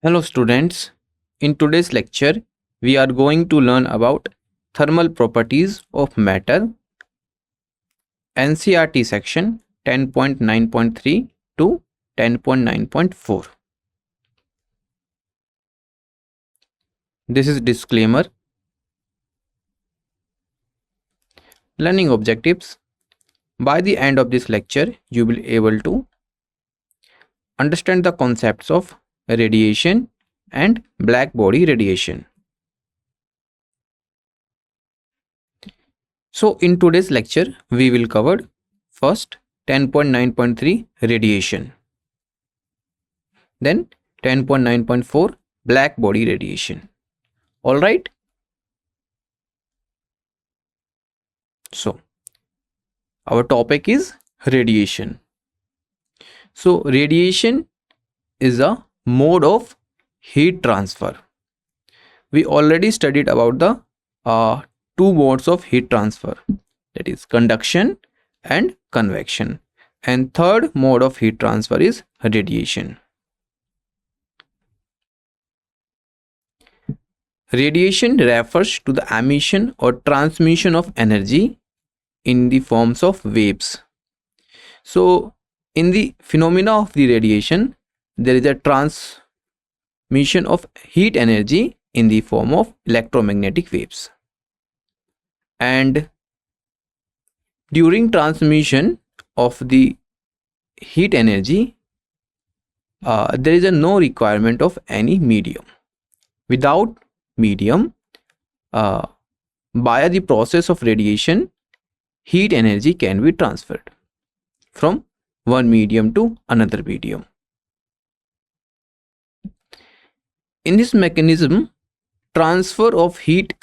Hello students, in today's lecture we are going to learn about thermal properties of matter, NCERT section 10.9.3 to 10.9.4. This is disclaimer. Learning objectives. By the end of this lecture you will be able to understand the concepts of radiation and black body radiation. So in today's lecture, we will cover first 10.9.3 radiation, then 10.9.4 black body radiation. Alright. So our topic is radiation. So radiation is a mode of heat transfer. We already studied about the two modes of heat transfer, that is conduction and convection, and third mode of heat transfer is radiation. Radiation refers to the emission or transmission of energy in the forms of waves. So in the phenomena of the radiation, there is a transmission of heat energy in the form of electromagnetic waves, and during transmission of the heat energy there is no requirement of any medium. Without medium, via the process of radiation, heat energy can be transferred from one medium to another medium. In this mechanism, transfer of heat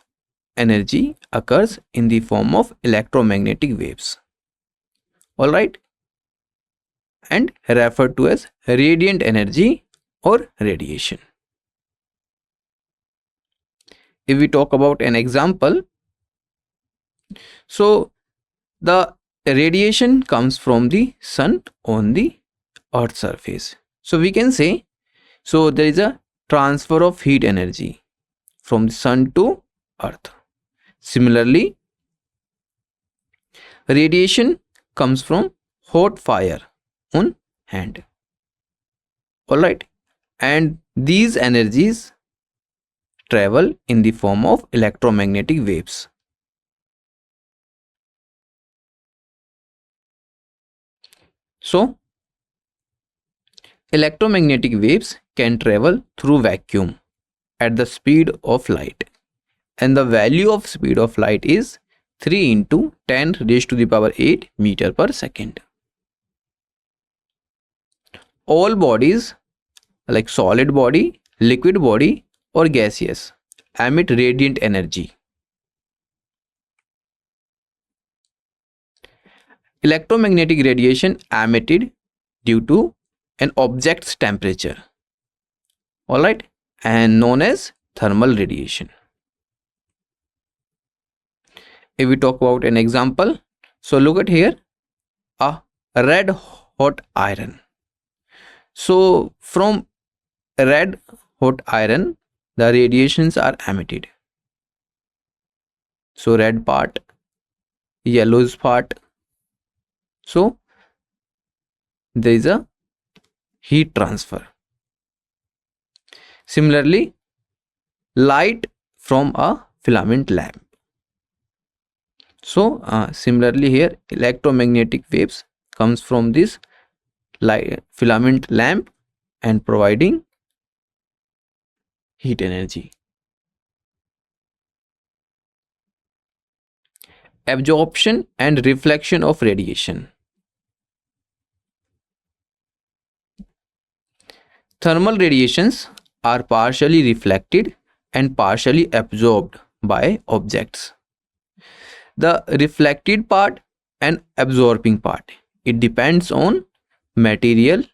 energy occurs in the form of electromagnetic waves, alright, and referred to as radiant energy or radiation. If we talk about an example, so the radiation comes from the sun on the earth surface. So we can say, so there is a transfer of heat energy from the sun to earth. Similarly, radiation comes from hot fire on hand, alright, and these energies travel in the form of electromagnetic waves. So electromagnetic waves can travel through vacuum at the speed of light, and the value of speed of light is 3 into 10 raised to the power 8 meter per second. All bodies like solid body, liquid body or gaseous emit radiant energy. Electromagnetic radiation emitted due to an object's temperature, alright, and known as thermal radiation. If we talk about an example, so look at here, a red hot iron. So from red hot iron, the radiations are emitted. So red part, yellowish part. So there is a heat transfer. Similarly, light from a filament lamp. So similarly here, electromagnetic waves comes from this filament lamp and providing heat energy. Absorption and reflection of radiation. Thermal radiations are partially reflected and partially absorbed by objects. The reflected part and absorbing part, it depends on material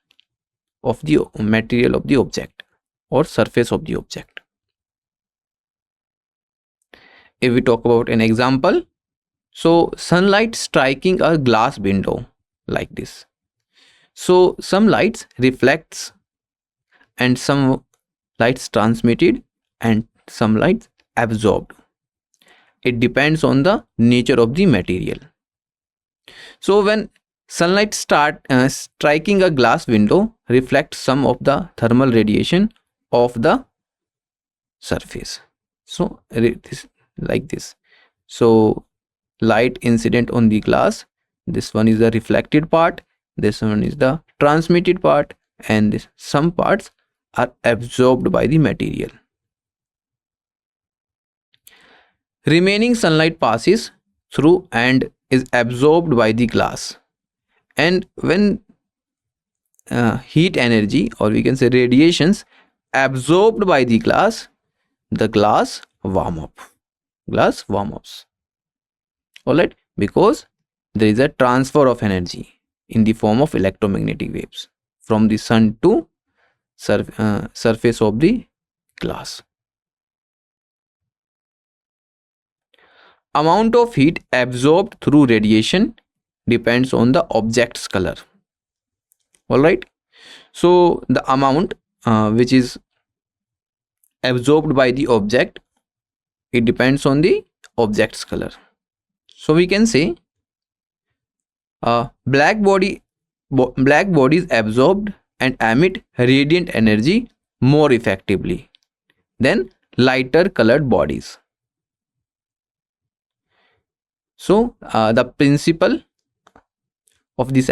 of the object or surface of the object. If we talk about an example, so sunlight striking a glass window like this. So some lights reflects and some lights transmitted and some lights absorbed. It depends on the nature of the material. So when sunlight striking a glass window reflects some of the thermal radiation of the surface. So this like this. So light incident on the glass, this one is the reflected part, this one is the transmitted part, and some parts are absorbed by the material. Remaining sunlight passes through and is absorbed by the glass. And when heat energy, or we can say radiations, absorbed by the glass warm up. Glass warm ups. Alright, because there is a transfer of energy in the form of electromagnetic waves from the sun to surface of the glass. Amount of heat absorbed through radiation depends on the object's color. Alright, so the amount which is absorbed by the object, it depends on the object's color. So we can say black bodies absorbed and emit radiant energy more effectively than lighter colored bodies. So the principle of this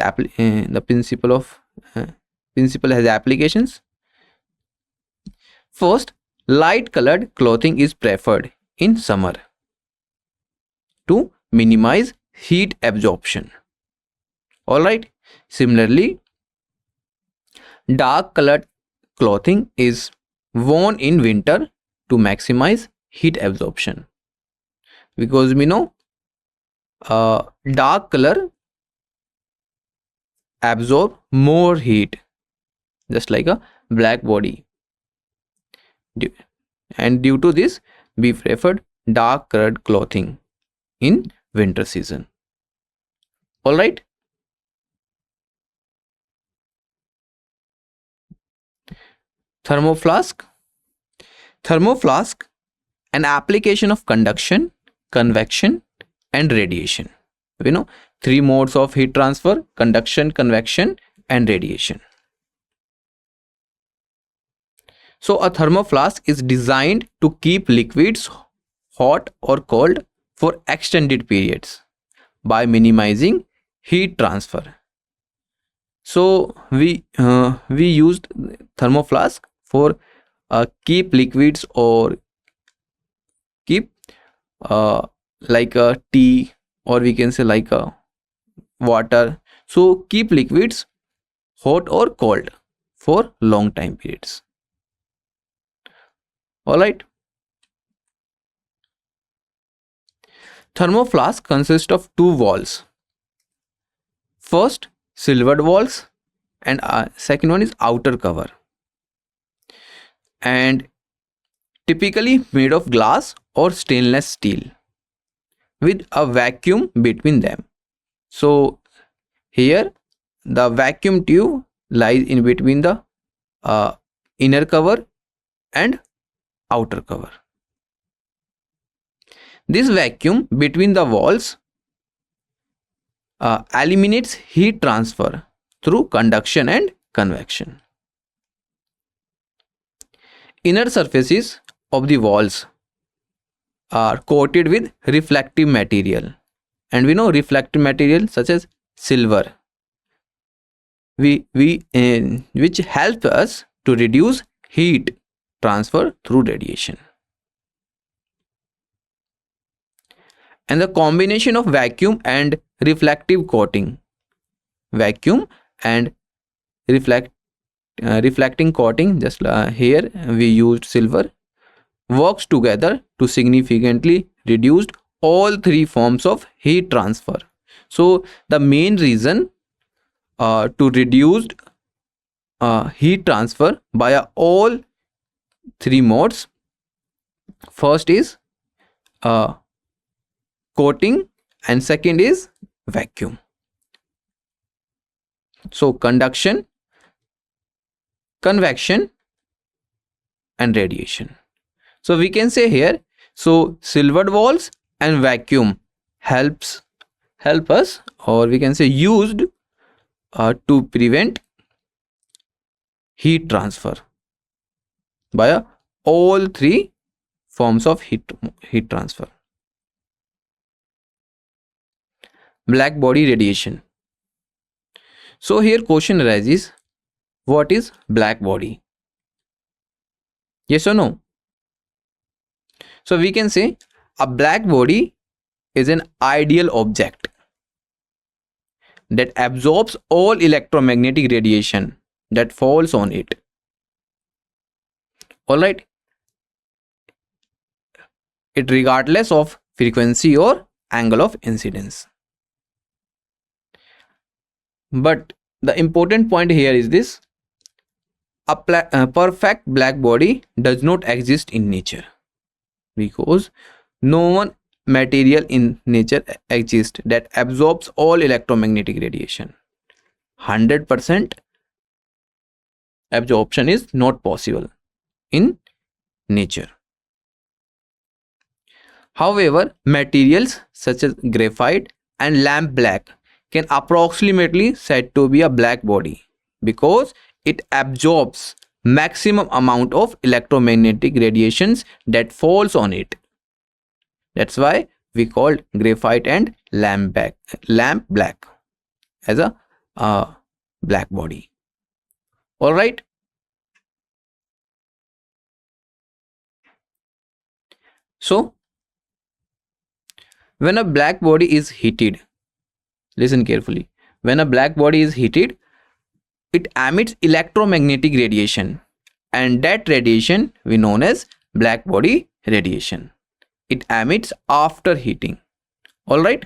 principle has applications. First, light colored clothing is preferred in summer to minimize heat absorption. Alright, similarly, dark colored clothing is worn in winter to maximize heat absorption, because we know dark color absorb more heat, just like a black body, and due to this we preferred dark colored clothing in winter season. All right, thermoflask, an application of conduction, convection and radiation. We know three modes of heat transfer: conduction, convection and radiation. So a thermoflask is designed to keep liquids hot or cold for extended periods by minimizing heat transfer. So we used thermoflask for keep liquids, or keep like a tea, or we can say like a water. So keep liquids hot or cold for long time periods. All right. Thermoflask consists of two walls. First, silvered walls, and second one is outer cover, and typically made of glass or stainless steel with a vacuum between them. So here the vacuum tube lies in between the inner cover and outer cover. This vacuum between the walls eliminates heat transfer through conduction and convection. Inner surfaces of the walls are coated with reflective material, and we know reflective material such as silver, which help us to reduce heat transfer through radiation. And the combination of vacuum and reflective coating, vacuum and reflecting coating, just here we used silver, works together to significantly reduce all three forms of heat transfer. So the main reason to reduce heat transfer by all three modes, first is coating, and second is vacuum. So conduction, convection and radiation. So we can say here, so silvered walls and vacuum help us, or we can say used to prevent heat transfer by all three forms of heat transfer. Black body radiation. So here question arises, what is black body? Yes or no? So we can say a black body is an ideal object that absorbs all electromagnetic radiation that falls on it. Alright, it regardless of frequency or angle of incidence. But the important point here is this: a perfect black body does not exist in nature, because no one material in nature exists that absorbs all electromagnetic radiation. 100% absorption is not possible in nature. However, materials such as graphite and lamp black can approximately said to be a black body because it absorbs maximum amount of electromagnetic radiations that falls on it. That's why we called graphite and lamp black as a black body. All right. So when a black body is heated, listen carefully. When a black body is heated, it emits electromagnetic radiation, and that radiation we known as black body radiation. It emits after heating. All right.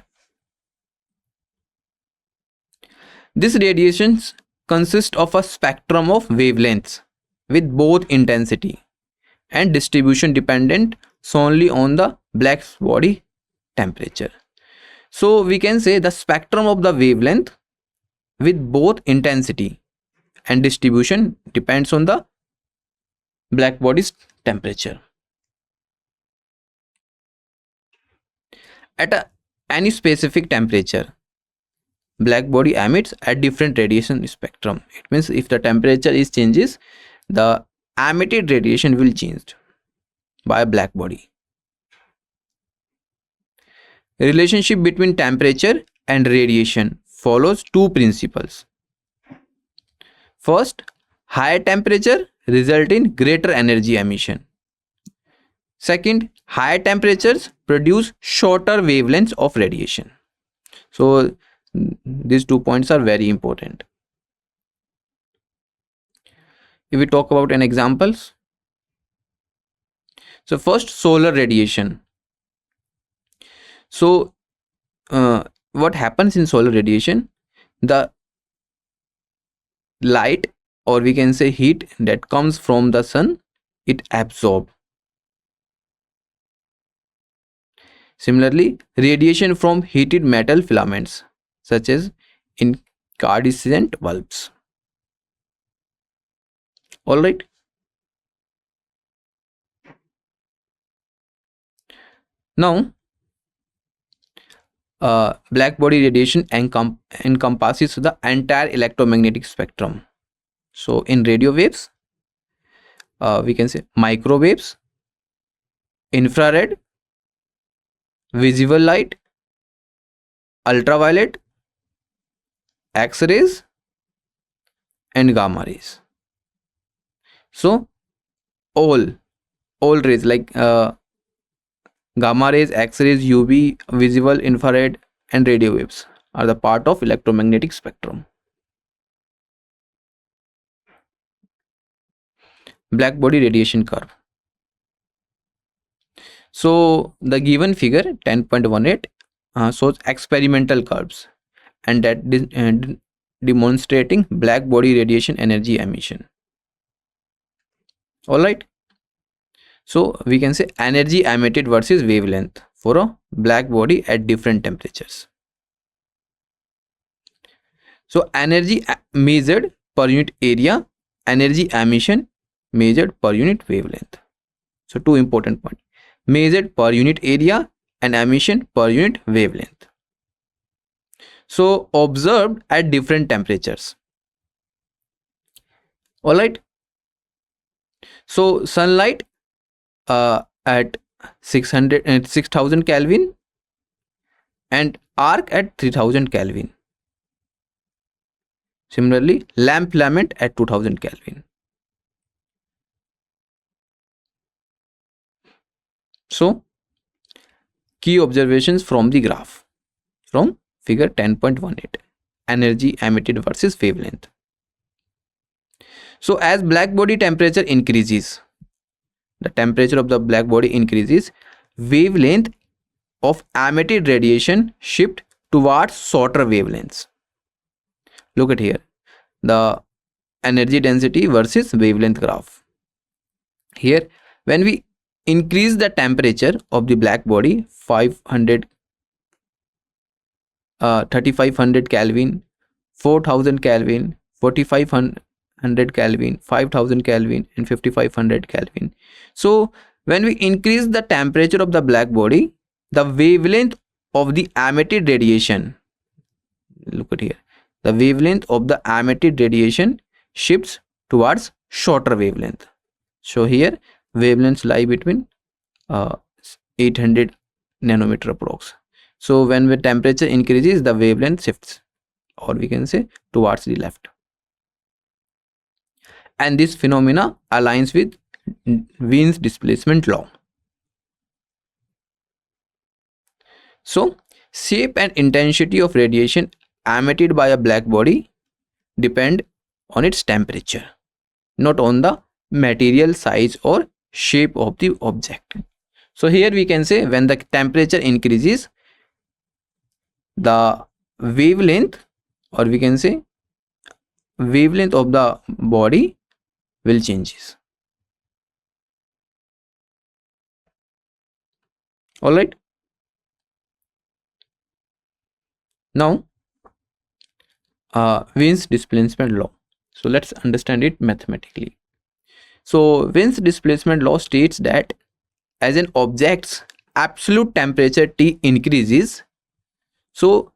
This radiations consist of a spectrum of wavelengths with both intensity and distribution dependent solely on the black body temperature. So we can say the spectrum of the wavelength with both intensity and distribution depends on the black body's temperature. At any specific temperature, black body emits a different radiation spectrum. It means if the temperature is changes, the emitted radiation will change by a black body. Relationship between temperature and radiation follows two principles. First, higher temperature result in greater energy emission. Second, higher temperatures produce shorter wavelengths of radiation. So these 2 points are very important. If we talk about an examples, so first, solar radiation. So what happens in solar radiation? The light, or we can say heat, that comes from the sun, it absorbs. Similarly, radiation from heated metal filaments such as incandescent bulbs. All right. Now, black body radiation encompasses the entire electromagnetic spectrum. So in radio waves, we can say microwaves, infrared, visible light, ultraviolet, X-rays and gamma rays. So all rays like gamma rays, X-rays, UV, visible, infrared and radio waves are the part of electromagnetic spectrum. Black body radiation curve. So the given figure 10.18 shows experimental curves, and that demonstrating black body radiation energy emission. All right. So we can say energy emitted versus wavelength for a black body at different temperatures. So energy measured per unit area, energy emission measured per unit wavelength. So two important points: measured per unit area and emission per unit wavelength. So observed at different temperatures. All right. So sunlight at 6000 Kelvin and arc at 3000 Kelvin. Similarly, lamp filament at 2000 Kelvin. So key observations from the graph from figure 10.18, energy emitted versus wavelength. So as black body temperature increases, the temperature of the black body increases, wavelength of emitted radiation shift towards shorter wavelengths. Look at here, the energy density versus wavelength graph. Here, when we increase the temperature of the black body 3500 Kelvin, 4000 Kelvin, 4500 Kelvin, 5000 Kelvin and 5500 Kelvin. So when we increase the temperature of the black body, the wavelength of the emitted radiation, look at here, the wavelength of the emitted radiation shifts towards shorter wavelength. So here wavelengths lie between 800 nanometer approx. So when the temperature increases, the wavelength shifts, or we can say towards the left. And this phenomena aligns with Wien's displacement law. So shape and intensity of radiation emitted by a black body depend on its temperature, not on the material size or shape of the object. So here we can say when the temperature increases, the wavelength, or we can say wavelength of the body will changes. All right. Now Wien's displacement law. So let's understand it mathematically. So Wien's displacement law states that as an object's absolute temperature T increases, so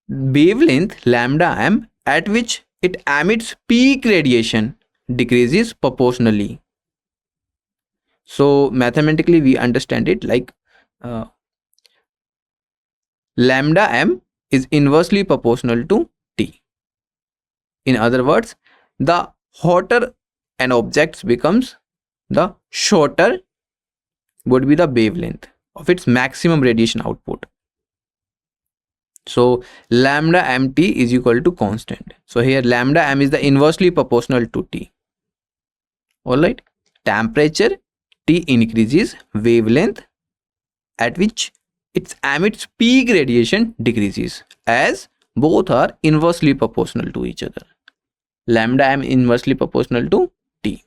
wavelength lambda m at which it emits peak radiation decreases proportionally. So mathematically we understand it like lambda m is inversely proportional to T. In other words, the hotter an object becomes, the shorter would be the wavelength of its maximum radiation output. So lambda mt is equal to constant. So here lambda m is the inversely proportional to T. All right. Temperature T increases, wavelength at which it emits peak radiation decreases, as both are inversely proportional to each other. Lambda m inversely proportional to T.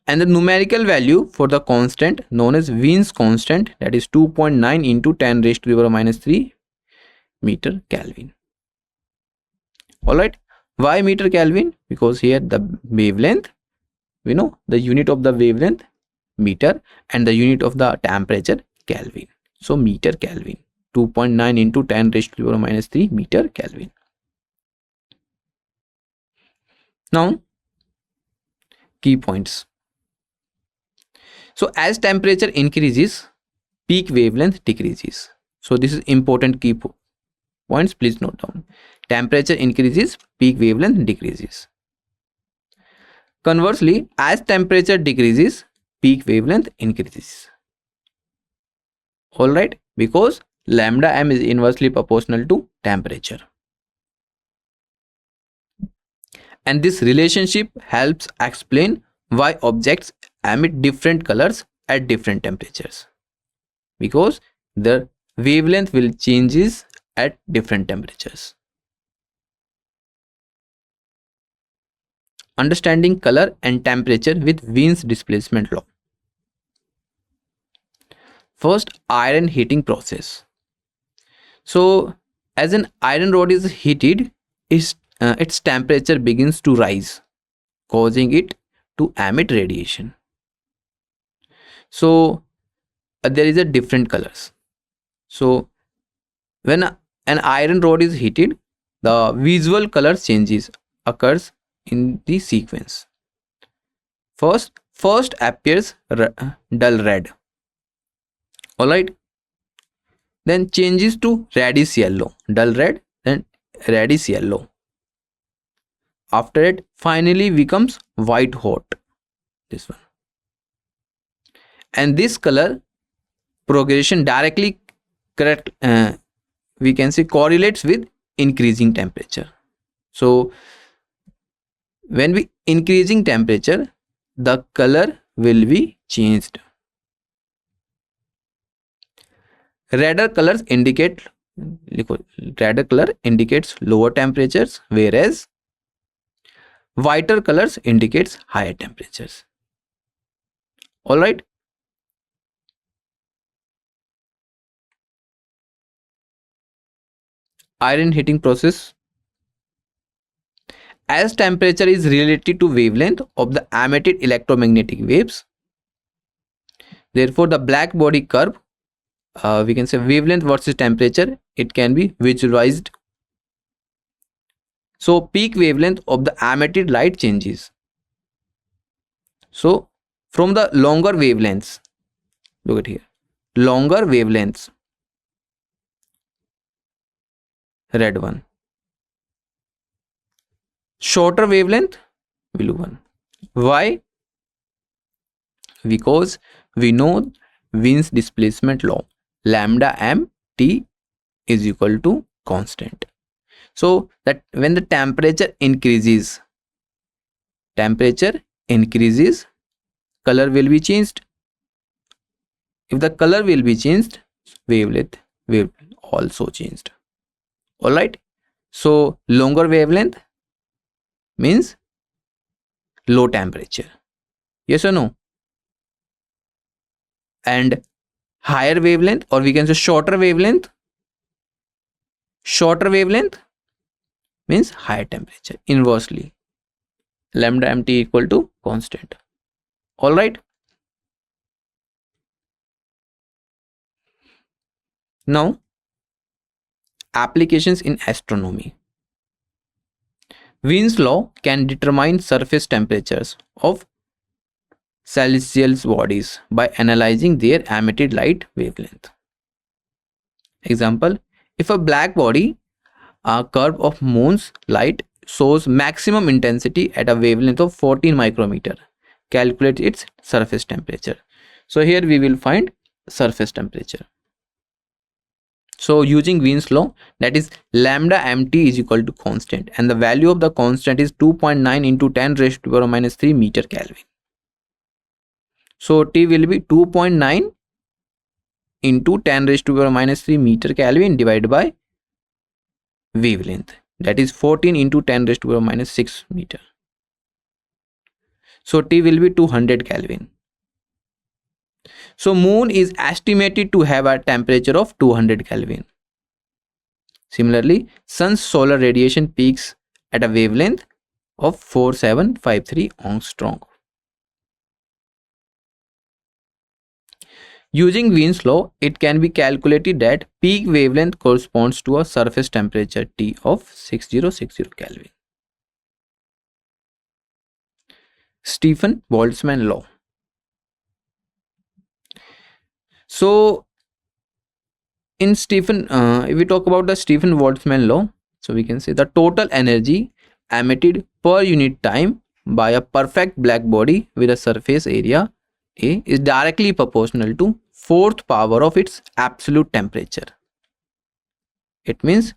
And the numerical value for the constant known as Wien's constant, that is 2.9 into 10 raised to the power minus 3 meter Kelvin. All right. Why meter Kelvin? Because here the wavelength, we know the unit of the wavelength meter and the unit of the temperature Kelvin. So meter Kelvin, 2.9 into 10 raised to the power minus 3 meter Kelvin. Now key points. So as temperature increases, peak wavelength decreases. So this is important key points, please note down. Temperature increases, peak wavelength decreases. Conversely, as temperature decreases, peak wavelength increases. All right, because lambda m is inversely proportional to temperature. And this relationship helps explain why objects emit different colors at different temperatures, because the wavelength will changes at different temperatures. Understanding color and temperature with Wien's displacement law. First, iron heating process. So as an iron rod is heated, its its temperature begins to rise, causing it to emit radiation. So there is a different colors. So when an iron rod is heated, the visual color changes occurs in the sequence. First appears dull red. All right. Then changes to reddish yellow, dull red, then reddish yellow. After it, finally becomes white hot. This one. And this color progression directly correct. We can say correlates with increasing temperature. So when we increasing temperature, the color will be changed. Redder colors indicate redder color indicates lower temperatures, whereas whiter colors indicates higher temperatures. All right. Iron heating process. As temperature is related to wavelength of the emitted electromagnetic waves, therefore the black body curve, we can say wavelength versus temperature, it can be visualized. So peak wavelength of the emitted light changes. So from the longer wavelengths, look at here, longer wavelengths, red one, shorter wavelength, blue one. Why? Because we know Wien's displacement law, lambda m T is equal to constant. So that when the temperature increases, color will be changed. If the color will be changed, wavelength will also changed. All right. So longer wavelength means low temperature. Yes or no? And higher wavelength, or we can say shorter wavelength means higher temperature. Inversely, lambda mt equal to constant. All right. Now applications in astronomy. Wien's law can determine surface temperatures of celestial bodies by analyzing their emitted light wavelength. Example, if a black body, a curve of moon's light shows maximum intensity at a wavelength of 14 micrometer, calculate its surface temperature. So here we will find surface temperature. So using Wien's law, that is lambda mt is equal to constant, and the value of the constant is 2.9 into 10 raised to the power minus 3 meter Kelvin. So T will be 2.9 into 10 raised to the power minus 3 meter Kelvin divided by wavelength, that is 14 into 10 raised to the power minus 6 meter. So T will be 200 Kelvin. So moon is estimated to have a temperature of 200 Kelvin. Similarly, sun's solar radiation peaks at a wavelength of 4753 angstrom. Using Wien's law, it can be calculated that peak wavelength corresponds to a surface temperature T of 6060 Kelvin. Stefan-Boltzmann law. So in if we talk about the Stefan-Boltzmann law, so we can say the total energy emitted per unit time by a perfect black body with a surface area A is directly proportional to fourth power of its absolute temperature. It means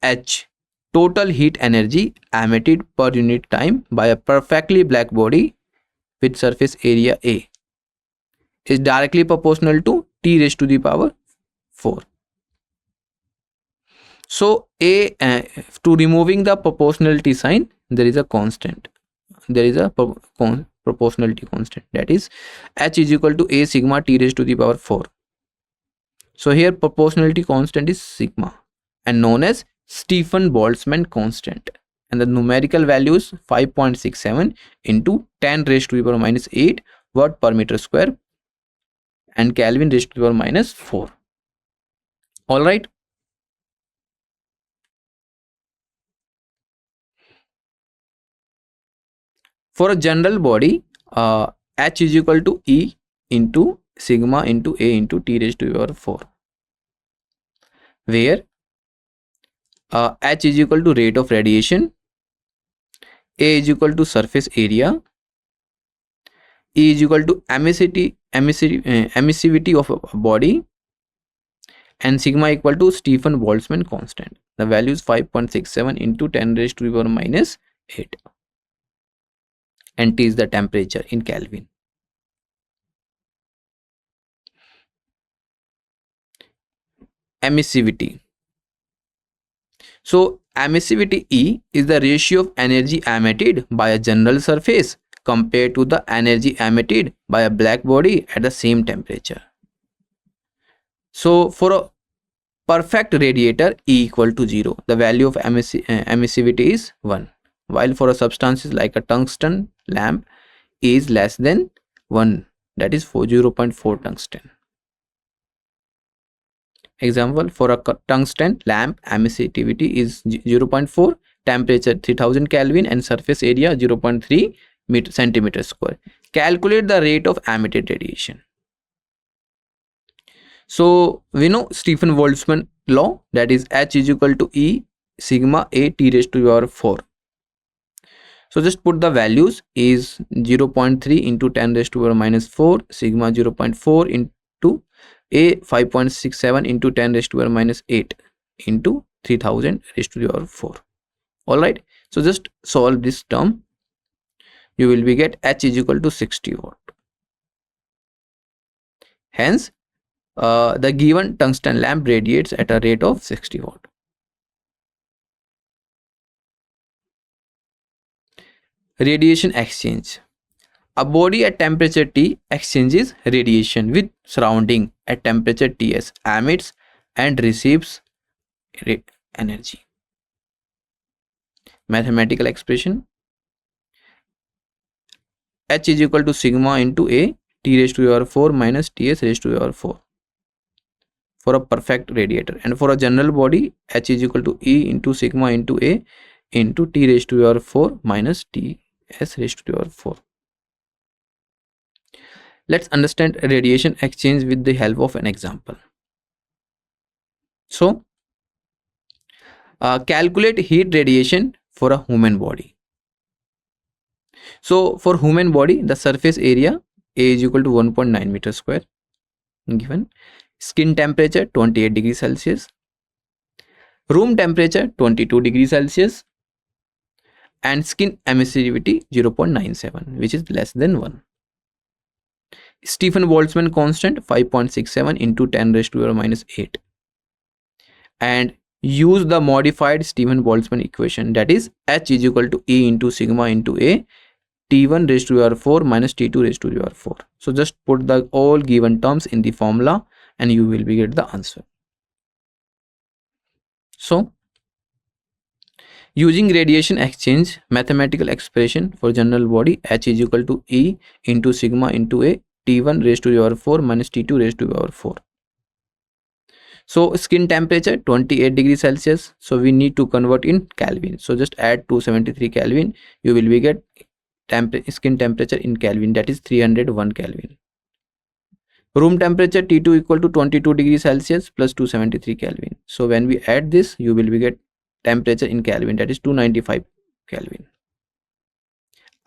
H, total heat energy emitted per unit time by a perfectly black body with surface area A, is directly proportional to T raised to the power 4. So A, to removing the proportionality sign, there is a constant. There is a proportionality constant, that is H is equal to A sigma T raised to the power 4. So here proportionality constant is sigma and known as Stefan-Boltzmann constant, and the numerical value is 5.67 into 10 raised to the power minus 8 watt per meter square and Kelvin raised to the power minus 4. All right. For a general body, H is equal to E into sigma into A into T raised to the power 4, where H is equal to rate of radiation, A is equal to surface area, E is equal to emissivity of a body, and sigma equal to Stephen Boltzmann constant. The value is 5.67 into 10 raised to the power minus 8, and T is the temperature in Kelvin. Emissivity. So emissivity E is the ratio of energy emitted by a general surface compared to the energy emitted by a black body at the same temperature. So for a perfect radiator, E equal to 0, the value of emissivity is 1, while for a substances like a tungsten lamp, E is less than 1, that is 0.4 tungsten. Example, for a tungsten lamp, emissivity is 0.4, temperature 3000 Kelvin, and surface area 0.3 centimeter square. Calculate the rate of emitted radiation. So we know Stephen Boltzmann law, that is H is equal to E sigma A T raised to the power 4. So just put the values is 0.3 into 10 raised to the power minus 4, sigma 0.4 into A 5.67 into 10 raised to the power minus 8 into 3000 raised to the power 4. Alright, so just solve this term. You will be get H is equal to 60 watt. Hence, the given tungsten lamp radiates at a rate of 60 watt. Radiation exchange. A body at temperature T exchanges radiation with surrounding at temperature Ts, emits and receives energy. Mathematical expression: H is equal to sigma into A T raised to the power 4 minus Ts raised to the power 4 for a perfect radiator, and for a general body, H is equal to E into sigma into A into T raised to the power 4 minus Ts raised to the power 4. Let's understand radiation exchange with the help of an example. So, calculate heat radiation for a human body. So, for human body, the surface area A is equal to 1.9 meter square given. Skin temperature 28 degrees Celsius. Room temperature 22 degrees Celsius. And skin emissivity 0.97, which is less than 1. Stephen Boltzmann constant 5.67 into 10 raised to the power minus 8. And use the modified Stephen Boltzmann equation, that is H is equal to E into sigma into A T1 raised to the power 4 minus T2 raised to the power 4. So just put the all given terms in the formula and you will be get the answer. So using radiation exchange mathematical expression for general body, H is equal to E into sigma into A T1 raised to the power 4 minus T2 raised to the power 4. So skin temperature 28 degrees Celsius. So we need to convert in Kelvin. So just add 273 Kelvin. You will be get skin temperature in Kelvin, that is 301 Kelvin. Room temperature T2 equal to 22 degrees Celsius plus 273 Kelvin. So when we add this, you will be get temperature in Kelvin, that is 295 Kelvin.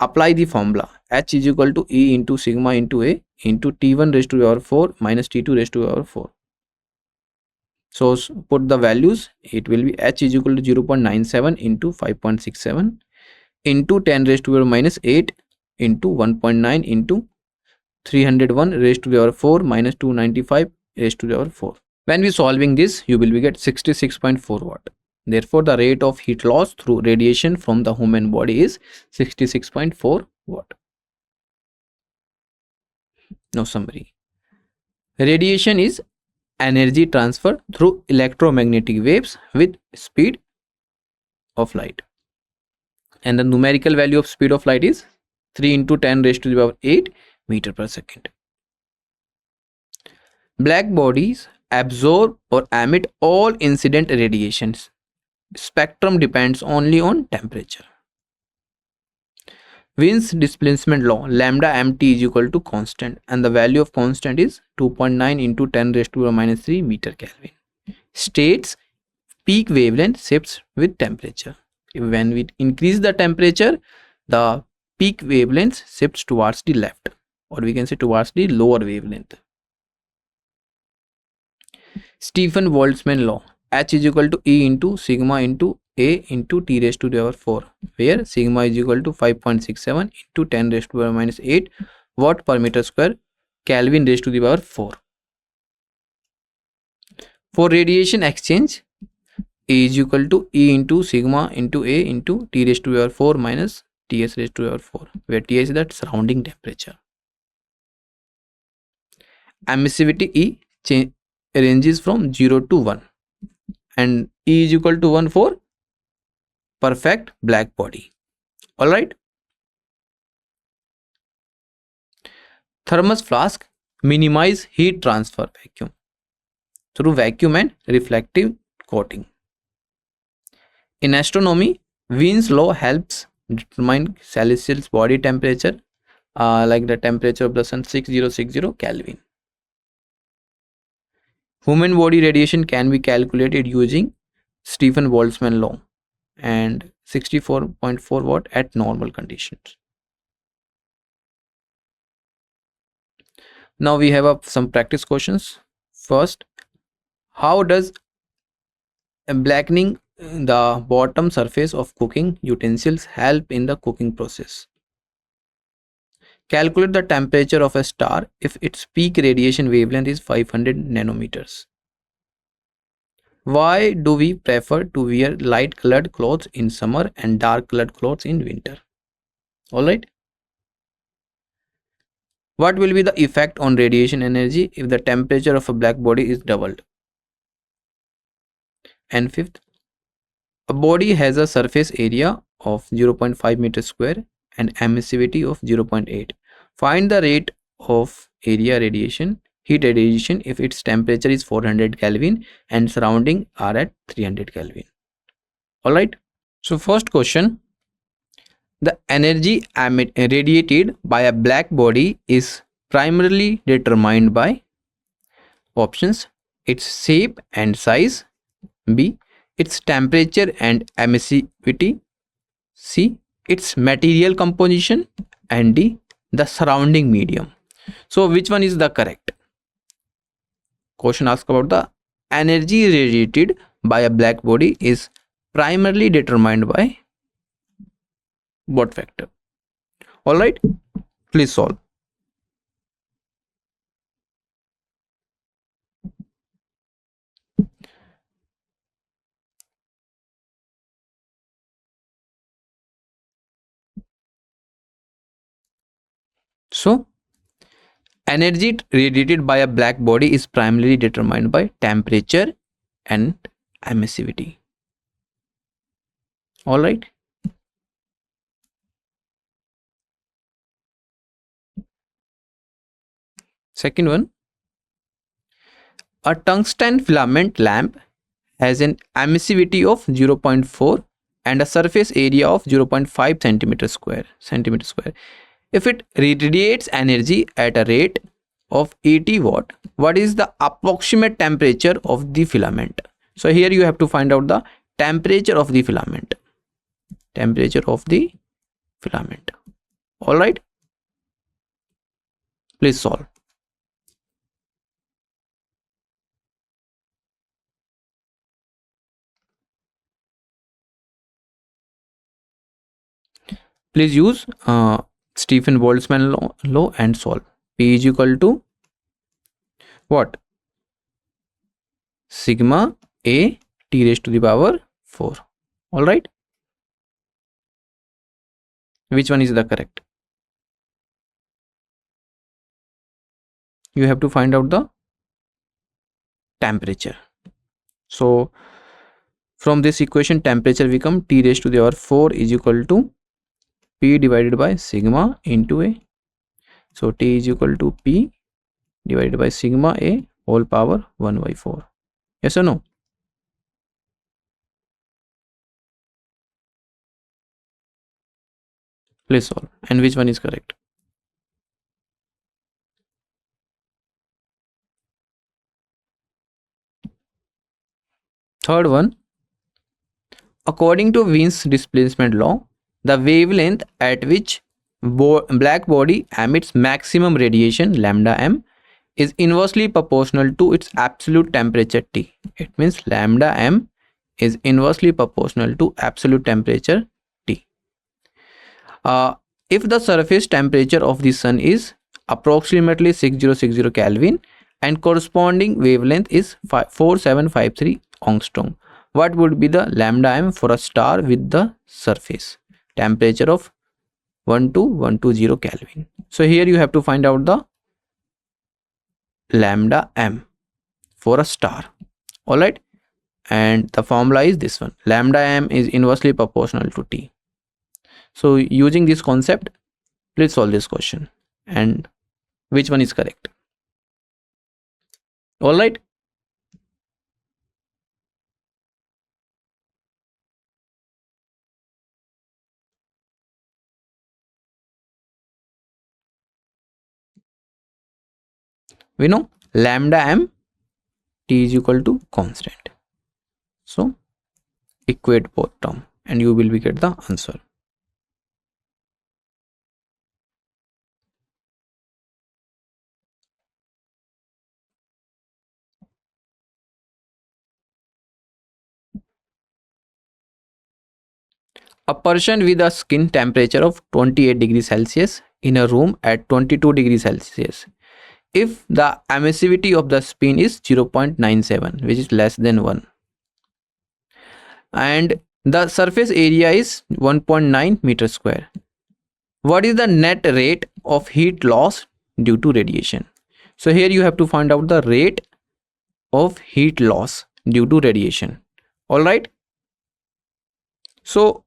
Apply the formula. H is equal to E into sigma into A into T1 raised to the power 4 minus T2 raised to the power 4. So put the values. It will be H is equal to 0.97 into 5.67 into 10 raised to the power minus 8 into 1.9 into 301 raised to the power 4 minus 295 raised to the power 4. When we solving this, you will be get 66.4 watt. Therefore, the rate of heat loss through radiation from the human body is 66.4 watt. Now summary. Radiation is energy transfer through electromagnetic waves with speed of light. and the numerical value of speed of light is 3 into 10 raised to the power 8 meter per second. Black bodies absorb or emit all incident radiations. Spectrum depends only on temperature. Wien's displacement law, lambda mt is equal to constant, and the value of constant is 2.9 into 10 raised to the minus 3 meter Kelvin. States peak wavelength shifts with temperature. When we increase the temperature, the peak wavelength shifts towards the left, or we can say towards the lower wavelength. Stephen Boltzmann law, H is equal to E into sigma into A into T raised to the power 4, where sigma is equal to 5.67 into 10 raised to the power minus 8 watt per meter square Kelvin raised to the power 4. For radiation exchange, A is equal to E into sigma into A into T raised to the power 4 minus Ts raised to the power 4, where Ts is the surrounding temperature. Emissivity E ranges from 0 to 1, and E is equal to 1 for perfect black body. All right. Thermos flask minimize heat transfer vacuum through vacuum and reflective coating. In astronomy, Wien's law helps determine celestial body temperature, like the temperature of the sun 6060 Kelvin. Human body radiation can be calculated using Stephen Boltzmann law and 64.4 watt at normal conditions. Now we have some practice questions. First, how does blackening the bottom surface of cooking utensils help in the cooking process? Calculate the temperature of a star if its peak radiation wavelength is 500 nanometers. Why do we prefer to wear light colored clothes in summer and dark colored clothes in winter? Alright. What will be the effect on radiation energy if the temperature of a black body is doubled? And fifth, a body has a surface area of 0.5 meters square and emissivity of 0.8. Find the rate of area radiation, heat radiation if its temperature is 400 Kelvin and surrounding are at 300 Kelvin. Alright. So first question, the energy radiated by a black body is primarily determined by options: its shape and size, B, its temperature and emissivity, C, its material composition, and D, the surrounding medium. So which one is the correct? Question asks about the energy radiated by a black body is primarily determined by what factor? Alright, please solve. So energy radiated by a black body is primarily determined by temperature and emissivity. Alright. Second one, a tungsten filament lamp has an emissivity of 0.4 and a surface area of 0.5 centimeter square. If it radiates energy at a rate of 80 watt, what is the approximate temperature of the filament? So here you have to find out the temperature of the filament. All right, please solve. Please use Stephen Boltzmann law and solve. P is equal to what? Sigma A T raised to the power 4. All right. Which one is the correct? You have to find out the temperature. So From this equation, temperature become T raised to the power 4 is equal to P divided by sigma into A. So T is equal to P divided by sigma A whole power 1 by 4. Yes or no? Please solve. And which one is correct? Third one, according to Wien's displacement law, the wavelength at which black body emits maximum radiation lambda m is inversely proportional to its absolute temperature T. It means lambda m is inversely proportional to absolute temperature T. If the surface temperature of the sun is approximately 6060 Kelvin and corresponding wavelength is 4753 angstrom, what would be the lambda m for a star with the surface temperature of 12120 Kelvin? So here you have to find out the lambda m for a star. All right, and the formula is this one: lambda m is inversely proportional to T. So using this concept, please solve this question and which one is correct. All right, we know lambda m T is equal to constant. So equate both term and you will get the answer. A person with a skin temperature of 28 degrees Celsius in a room at 22 degrees Celsius, if the emissivity of the spin is 0.97, which is less than 1, and the surface area is 1.9 meter square, what is the net rate of heat loss due to radiation? So here you have to find out the rate of heat loss due to radiation. All right, so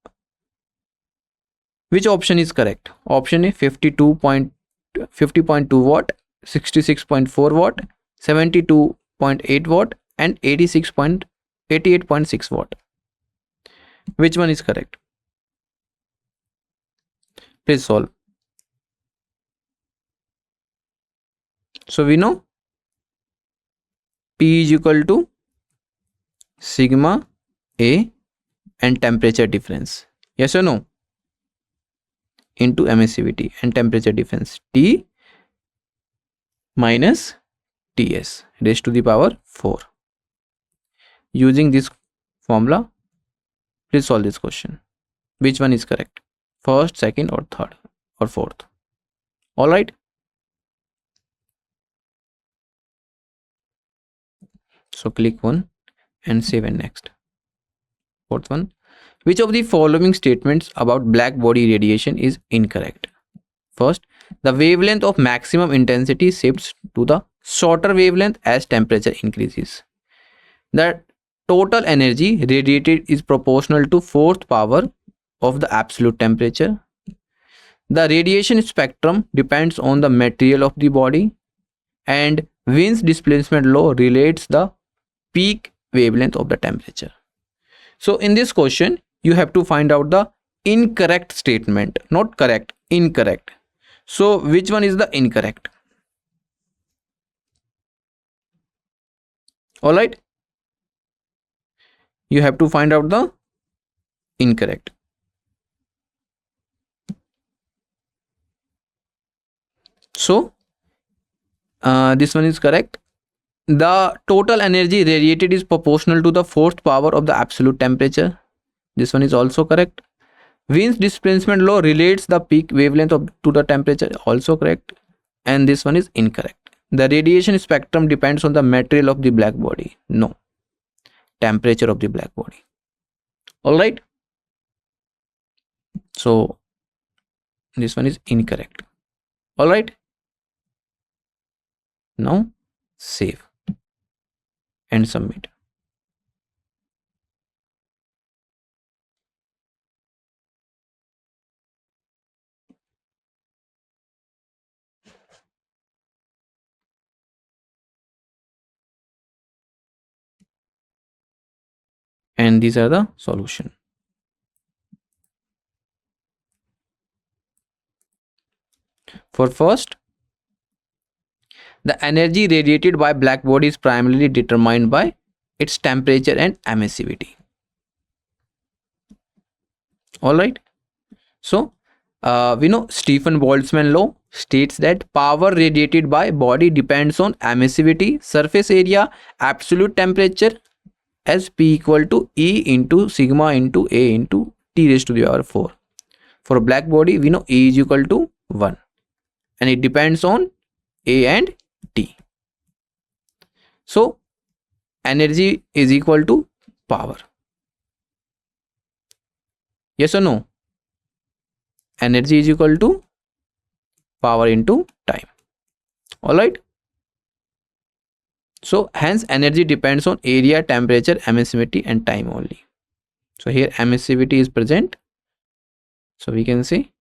which option is correct? Option A, 50.2 watt, 66.4 watt, 72.8 watt and 88.6 watt. Which one is correct? Please solve. So we know P is equal to sigma A and temperature difference. Yes or no? Into emissivity and temperature difference, T minus Ts raised to the power 4. Using this formula, please solve this question. Which one is correct? First, second or third or fourth? All right. So click one and save and next. Fourth one, which of the following statements about black body radiation is incorrect? First, the wavelength of maximum intensity shifts to the shorter wavelength as temperature increases. The total energy radiated is proportional to fourth power of the absolute temperature. The radiation spectrum depends on the material of the body, and Wien's displacement law relates the peak wavelength of the temperature. So in this question, you have to find out the incorrect statement, not correct, incorrect. So which one is the incorrect? All right, you have to find out the incorrect. So this one is correct. The total energy radiated is proportional to the fourth power of the absolute temperature. This one is also correct. Wien's displacement law relates the peak wavelength to the temperature, also correct. And this one is incorrect. The radiation spectrum depends on the material of the black body. No, temperature of the black body. All right. So this one is incorrect. All right. Now save and submit. and these are the solution. For first, the energy radiated by black body is primarily determined by its temperature and emissivity. All right. So we know Stephen Boltzmann law states that power radiated by body depends on emissivity, surface area, absolute temperature, as P equal to E into sigma into A into T raised to the power 4. For a black body, we know E is equal to 1 and it depends on A and T. So energy is equal to power. Yes or no? Energy is equal to power into time. All right. So hence energy depends on area, temperature, emissivity and time only. So here emissivity is present. So we can say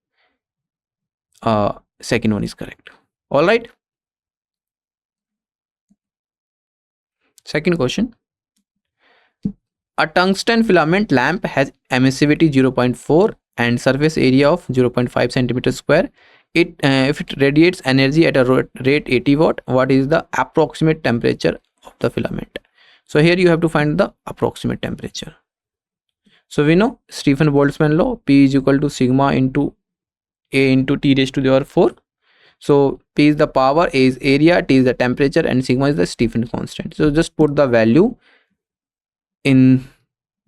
second one is correct. All right. Second question. A tungsten filament lamp has emissivity 0.4 and surface area of 0.5 centimeter square. If it radiates energy at a rate 80 watt, what is the approximate temperature of the filament? So here you have to find the approximate temperature. So we know Stephen Boltzmann law, P is equal to sigma into A into T raised to the power 4. So P is the power, A is area, T is the temperature and sigma is the Stephen constant. So just put the value in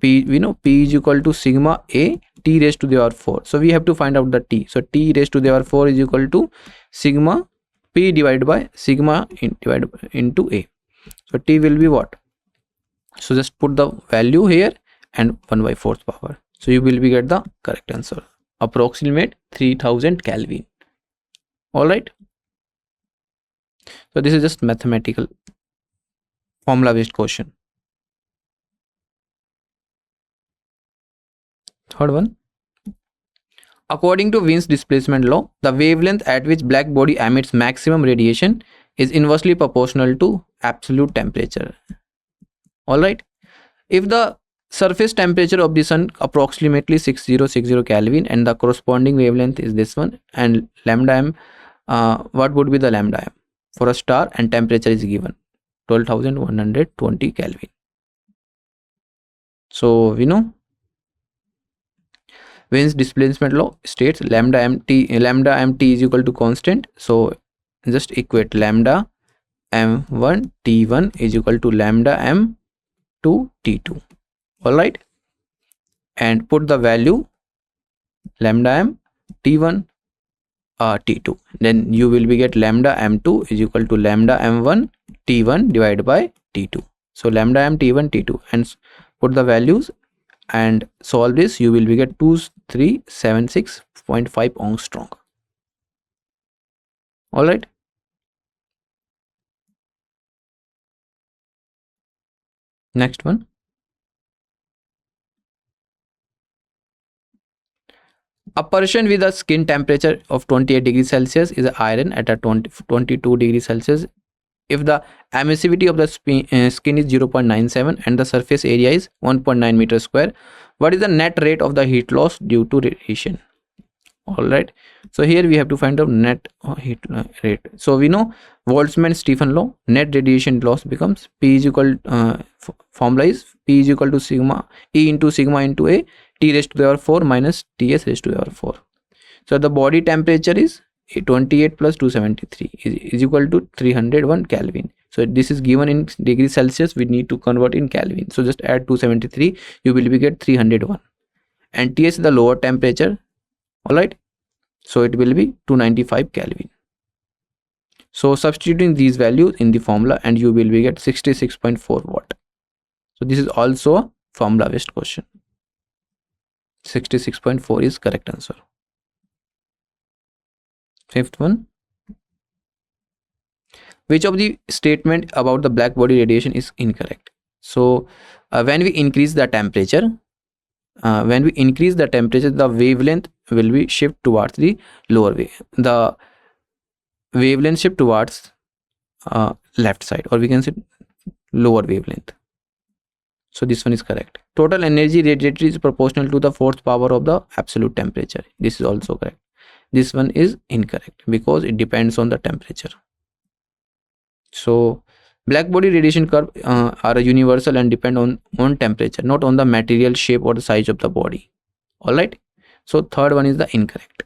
P. We know P is equal to sigma A T raised to the power 4. So we have to find out the T. So T raised to the power 4 is equal to sigma P divided by sigma divided into A. So T will be what? So just put the value here and 1 by 4th power. So you will be get the correct answer. Approximate 3000 Kelvin. All right. So this is just mathematical formula based question. Third one. According to Wien's displacement law, the wavelength at which black body emits maximum radiation is inversely proportional to absolute temperature. All right. If the surface temperature of the sun approximately 6060 Kelvin and the corresponding wavelength is this one and lambda m, what would be the lambda m for a star and temperature is given 12,120 Kelvin. So we know Wien's displacement law states lambda mt is equal to constant. So just equate lambda m1 t1 is equal to lambda m2 t2. All right, and put the value lambda m t1 t2, then you will be get lambda m2 is equal to lambda m1 t1 divided by t2. So lambda m t1 t2 and put the values and solve this, you will be get 2376.5 Armstrong. All right. Next one. A person with a skin temperature of 28 degrees Celsius is iron at a 22 degrees Celsius. If the emissivity of the skin is 0.97 and the surface area is 1.9 meters square, what is the net rate of the heat loss due to radiation? All right. So here we have to find out net heat rate. So we know Boltzmann-Stephen law, net radiation loss becomes P is equal formula is P is equal to sigma E into sigma into A T raised to the power 4 minus Ts raised to the power 4. So the body temperature is 28 plus 273 is equal to 301 Kelvin. So this is given in degrees Celsius, we need to convert in Kelvin. So just add 273, you will be get 301 and Ts is the lower temperature. All right, so it will be 295 Kelvin. So substituting these values in the formula and you will be get 66.4 watt. So this is also a formula based question. 66.4 is correct answer. Fifth one. Which of the statement about the black body radiation is incorrect? So when we increase the temperature, the wavelength will be shift towards the lower way. The wavelength shift towards left side, or we can say lower wavelength. So this one is correct. Total energy radiated is proportional to the force power of the absolute temperature. This is also correct. This one is incorrect because it depends on the temperature. So black body radiation curve are a universal and depend on temperature, not on the material shape or the size of the body. All right. So third one is the incorrect.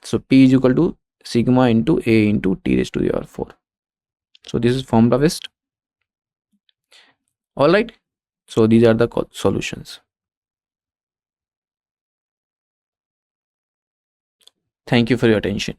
So P is equal to sigma into A into T raised to the power 4. So this is formula waste. All right. So these are the solutions. Thank you for your attention.